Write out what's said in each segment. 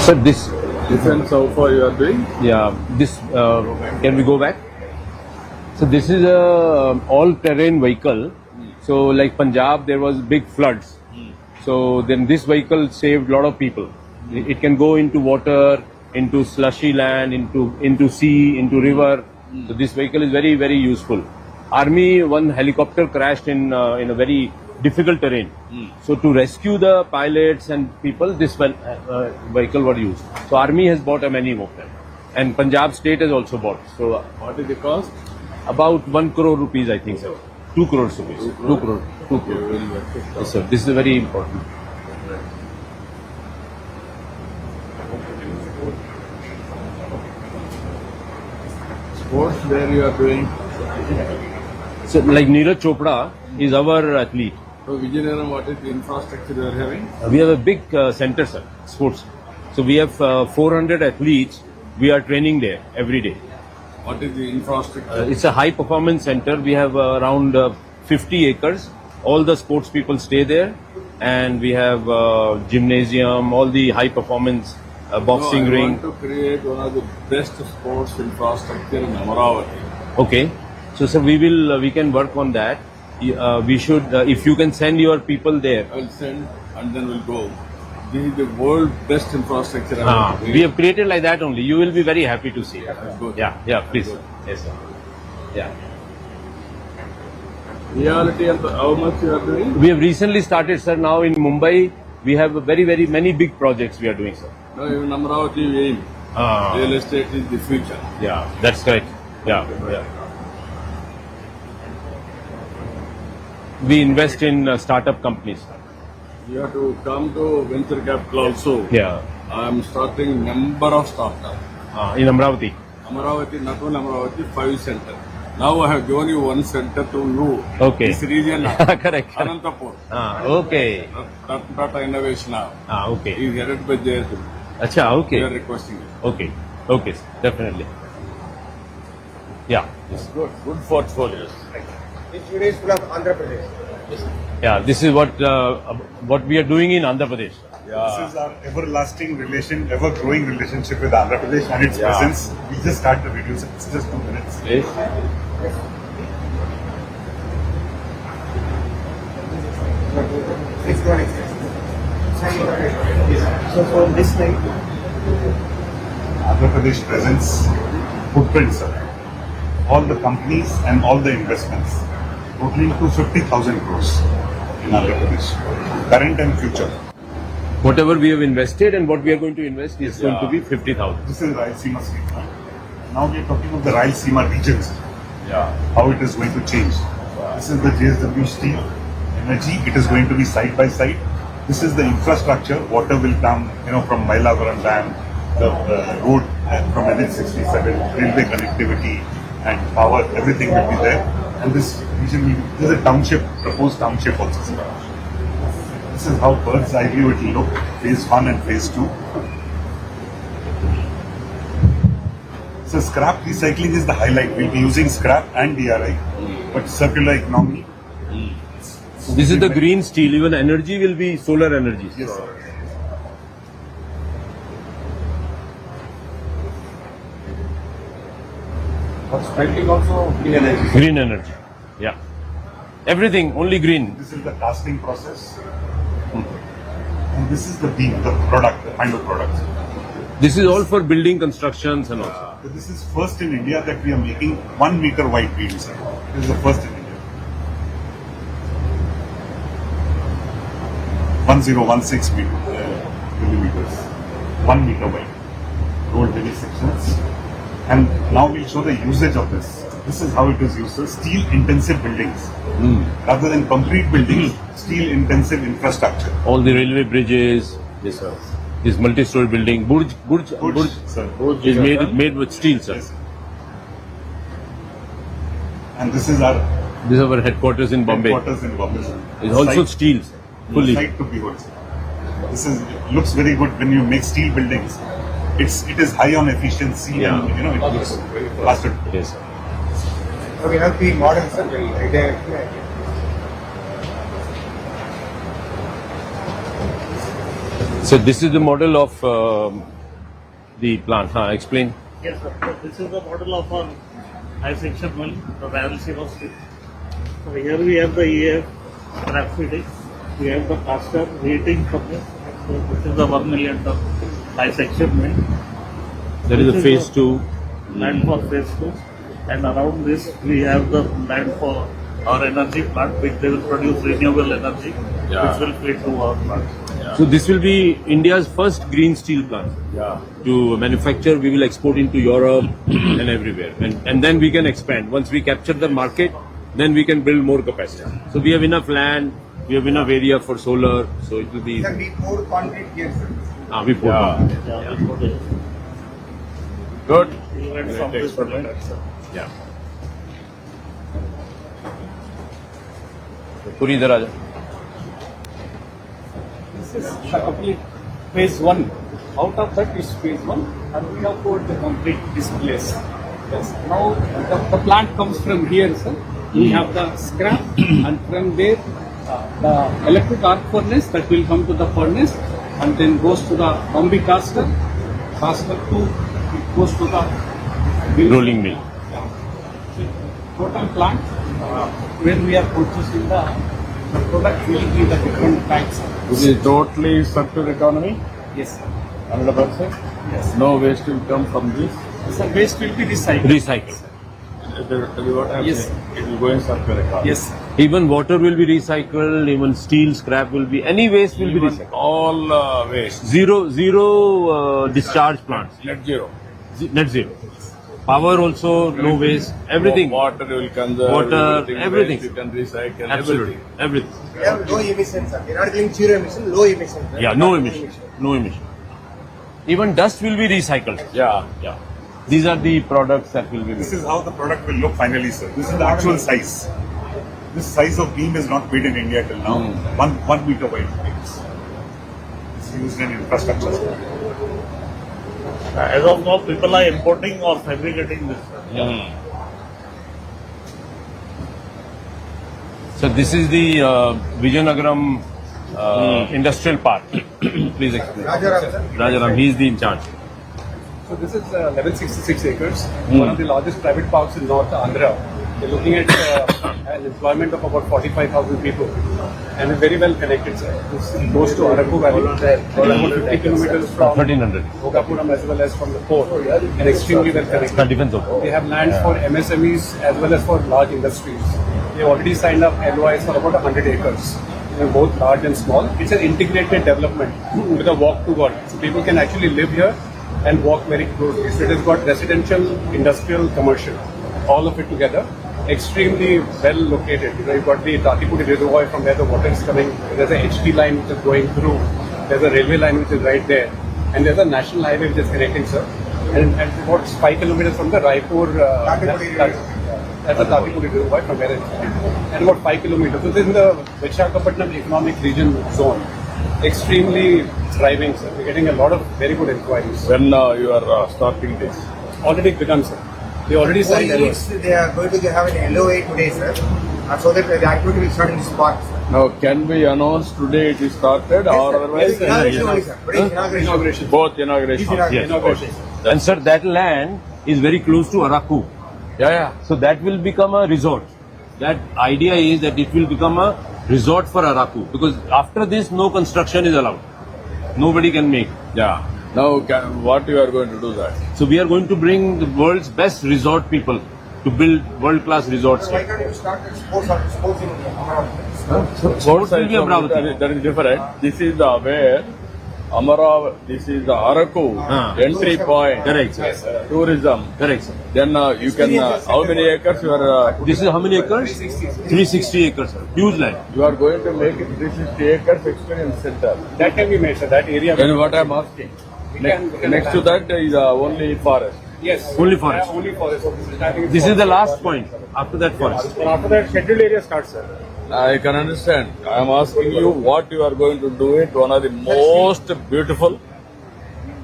So this, Depends how far you are doing. yeah, this, can we go back? So this is a all-terrain vehicle. So like Punjab, there was big floods. So then this vehicle saved a lot of people. It can go into water, into slushy land, into sea, into river. So this vehicle is very, very useful. Army, one helicopter crashed in a very difficult terrain. So to rescue the pilots and people, this vehicle was used. So Army has bought many of them, and Punjab State has also bought. So What is the cost? about 1 crore rupees, I think, sir. 2 crores rupees. 2 crore. 2 crore. Yes, sir. This is very important. Sports where you are doing. So like Neeraj Chopra is our athlete. So Vijayanagaram, what is the infrastructure you are having? We have a big center, sir, sports. So we have 400 athletes. We are training there every day. What is the infrastructure? It's a high performance center. We have around 50 acres. All the sports people stay there, and we have gymnasium, all the high performance boxing I ring. want to create one of the best sports infrastructure in Amaravati. Okay, so sir, we can work on that. We should, if you can send your people there. I will send and then we'll go. This is the world best infrastructure. I want to We create. have created like that only. You will be very happy to see. Good. Yeah, please. Good. Yes, sir. Yeah. Reality and how much you are doing? We have recently started, sir. Now in Mumbai, we have very, very many big projects we are doing, sir. No, even Amaravati you aim. Real estate is the future. Yeah, that's correct. Yeah. We invest in startup companies. You have to come to venture capital also. Yeah. I am starting number of startups. In Amravati. Amaravati, not only Amaravati, 5 centers. Now I have given you 1 center to you. Okay. This region, Correct. Anantapur, Okay. Tata Innovation Hub, Okay. is headed by JSW. Acha, We are okay. requesting it. Okay. Okay, sir. Definitely. Yeah. Good portfolios. In 2 days full of Andhra Pradesh. Yeah, this is what we are doing in Andhra Pradesh. This is our everlasting relation, ever-growing relationship with Andhra Pradesh and its Yeah. presence. We just start the video, so it's just 2 minutes. Yes. Next one. So from this slide, Andhra Pradesh presence, footprint, sir. All the companies and all the investments, totaling to 50,000 crores in Andhra Pradesh, current and future. Whatever we have invested and what we are going to invest is going to be 50,000. This is Rayalaseema state. Now we are talking of the Rayalaseema region, sir. Yeah. How it is going to change. This is the JSW Steel Energy. It is going to be side by side. This is the infrastructure. Water will come, from Mailavaram Dam, the road from NH67, railway connectivity and power. Everything will be there. And this region will be, this is a township, proposed township also, sir. This is how bird's eye view it will look. Phase 1 and phase 2. So scrap recycling is the highlight. We'll be using scrap and DRI, but circular economy. This is the green steel. Even energy will be solar energy. Yes, sir. Spending also clean energy. Green energy. Yeah. Everything, only green. This is the casting process. And this is the beam, the product, the final product. This is all for building constructions and also. So this is first in India that we are making 1 meter wide beams. This is the first in India. 1016 millimeters. 1 meter wide. Rolled many sections. And now we'll show the usage of this. This is how it is used. So steel intensive buildings. Rather than concrete buildings, steel intensive infrastructure. All the railway bridges, this multi-story building, Burj Sir. is made with steel, sir. Yes. And this is our This is our headquarters in Bombay. headquarters in Bombay. Sir. It's also Site- steel, sir. Fully. Site to behold, sir. This is looks very good when you make steel buildings. It is high on efficiency Yeah. and it looks faster. Yes, sir. so we have the models, sir. So this is the model of the plant. Explain. Yes, sir. So this is the model of our high section mill, the Rayalaseema steel. So here we have the EAF scrap feeding, we have the caster heating furnace. So this is the 1 million ton high section mill. There is a This phase the 2. Land for phase 2, and around this we have the land for our energy plant, which they will produce renewable energy, which will feed to our plant. So this will be India's first green steel plant. Yeah. To manufacture, we will export into Europe and everywhere. And then we can expand. Once we capture the market, then we can build more capacity. So we have enough land, we have enough area for solar, so it will be... Sir, we pour concrete here, sir. we put Yeah. Yeah, we put it. Good. We went Great from this to experiment. that, sir. Yeah. पूरी इधर आ जा. This is complete phase 1. Out of that is phase 1 and we have poured the complete this place. Yes. Now the plant comes from here, sir. We have the scrap and from there the electric arc furnace that will come to the furnace and then goes to the combi caster. Caster 2 it goes to the mill. Rolling mill. Total plant where we are purchasing the product will be the different types. This is totally circular economy, Yes, sir. 100%. Yes. No waste will come from this. So waste will be recycled. Recycle. Tell you what I'm Yes. saying. It will go in circular economy. Yes. Even water will be recycled, even steel scrap will be, any waste will be Even recycled. all waste. Zero discharge plants. Net zero. Net zero. Power also, no waste, everything. Water will conserve. Water, everything. waste You can recycle. Absolutely. Everything. Everything. We have low emissions, sir. We are not giving zero emission, low emission. sir. Yeah, no emission. No emission. Even dust will be recycled. Yeah. Yeah. These are the products that will be This made. is how the product will look finally, sir. This is the actual size. This size of beam is not made in India till now. One meter wide beams. It's used in infrastructure. sir. As of now, people are importing or fabricating this. So this is the Vijayanagaram Industrial Park. Please explain. Rajaram, sir. Rajaram, he is the in charge. So this is 1166 acres, one of the largest private parks in North Andhra. We're looking at an employment of about 45,000 people and we're very well connected, sir. This goes to Araku Valley, about 50 kilometers from 1300. Bhogapuram as well as from the port and extremely well connected. Defense of. They have lands for MSMEs as well as for large industries. They already signed up LOIs for about 100 acres. Both large and small. It's an integrated development with a walk to work. So people can actually live here and walk very closely. So it has got residential, industrial, commercial, all of it together. Extremely well located. You've got the Tatipudi reservoir from where the water is coming. There's a HT line which is going through. There's a railway line which is right there. And there's a national highway which is connecting, sir. And about 5 kilometers from the Raipur. Tatipudi river. That's the Tatipudi reservoir from where it's and about 5 kilometers. So this is the Visakhapatnam economic region zone. Extremely thriving, sir. We're getting a lot of very good inquiries. When you are starting this? Already begun, sir. They already 4 signed units, they are going to have an LOA today, sir. So that the activity will start in this park, sir. Now, can we announce today it is started or otherwise? Inauguration only, sir. Today is inauguration. Inauguration. Both inauguration. Yes. Inauguration. And sir, that land is very close to Araku. Yeah. So that will become a resort. That idea is that it will become a resort for Araku because after this no construction is allowed. Nobody can make. Yeah. Now, what you are going to do that? So we are going to bring the world's best resort people to build world-class resorts Why here. can't you start sports in Amaravati? Sports will be Amravati. That is different. This is the where this is the Araku entry point. Correct, sir. Tourism. Correct, sir. Then you can, how many acres you are, This is how many acres? 360 acres, sir. Huge land. you are going to make it 360 acres experience center. That can be made, sir. That area. Then what I am asking, next to that is only forest. Yes. Only forest. Only forest. So I think it's This is the last point. After that, forest. And after that, scheduled area starts, sir. I can understand. I am asking you what you are going to do it. One of the most beautiful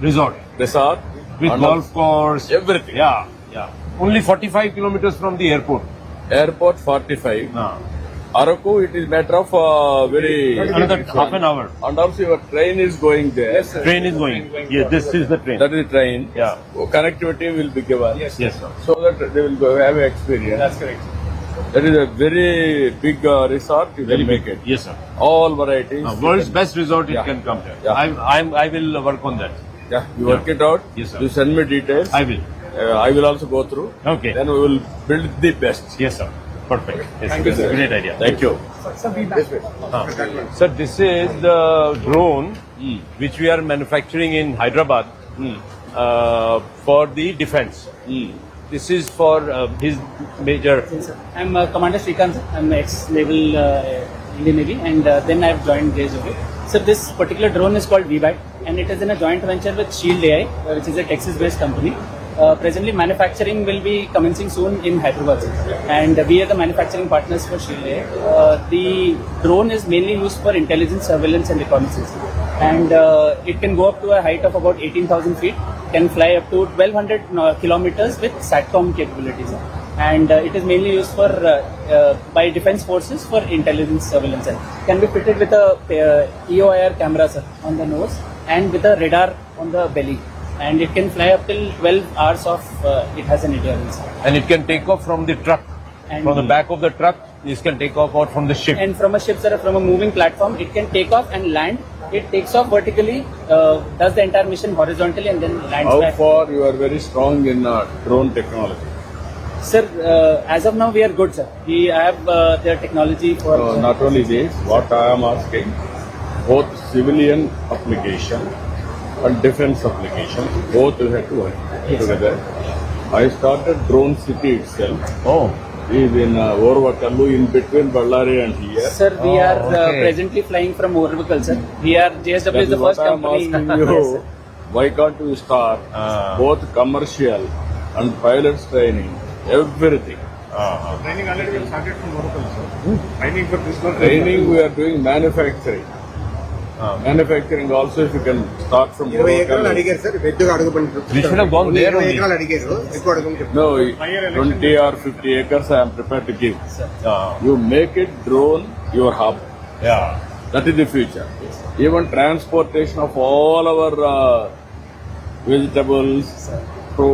Resort. resort. With and golf course. everything. Yeah. Only 45 kilometers from the airport. Airport 45. Araku, it is matter of very Another half an hour. and also your train is going there. Train is going. Yes, this is the train. That is the train. Yeah. Connectivity will be given. Yes, sir. So that they will go have experience. That's correct. That is a very big resort. You Very can make big. it. Yes, sir. All varieties. World's best resort it Yeah. can come here. Yeah. I will work on that. Yeah, you work it out. Yes, sir. You send me details. I will. I will also go through. Okay. Then we will build the best. Yes, sir. Perfect. Yes, Thank you, sir. Great idea. Thank you. Sir, this is the drone which we are manufacturing in Hyderabad for the defense. This is for his major. I'm Commander Srikanth. I'm ex-naval Indian Navy, and then I've joined JSW. So this particular drone is called VBAT, and it is in a joint venture with Shield AI, which is a Texas-based company. Presently, manufacturing will be commencing soon in Hyderabad, and we are the manufacturing partners for Shield AI. The drone is mainly used for intelligence, surveillance, and reconnaissance, and it can go up to a height of about 18,000 feet, can fly up to 1,200 kilometers with SATCOM capabilities, and it is mainly used for by defense forces for intelligence, surveillance, and can be fitted with a EOIR camera, sir, on the nose, and with a radar on the belly. And it can fly up till 12 hours of it has an endurance. And it can take off from the truck. And From the back of the truck, this can take off out from the ship. And from a ship, sir, from a moving platform, it can take off and land. It takes off vertically, does the entire mission horizontally, and then lands How back. far you are very strong in drone technology? Sir, as of now, we are good, sir. We have the technology for. Not only this, what I am asking, both civilian application and defense application, both we have to work together. I started Drone City itself. Oh. Is in Orvakallu, in between Ballari and here. Sir, we are okay. presently flying from Orvakal, sir. We are JSW That is the is first what I am company. asking Yes, you. sir. Why can't you start both commercial and pilots training, everything? Training already we have started from local, sir. Training for this one. Training we are doing manufacturing. Manufacturing also if you can start from 20 ఎకరాలు Orvakallu. అడిగారు sir పెద్దగా అడుగుపండి We should have gone there 20 only. ఎకరాలు అడిగారు ఎక్కువ అడగమని చెప్పారు No, 20 or 50 acres I am prepared to give. Ah. You make it drone your hub. Yeah. That is the future. Even transportation of all our vegetables, fruits,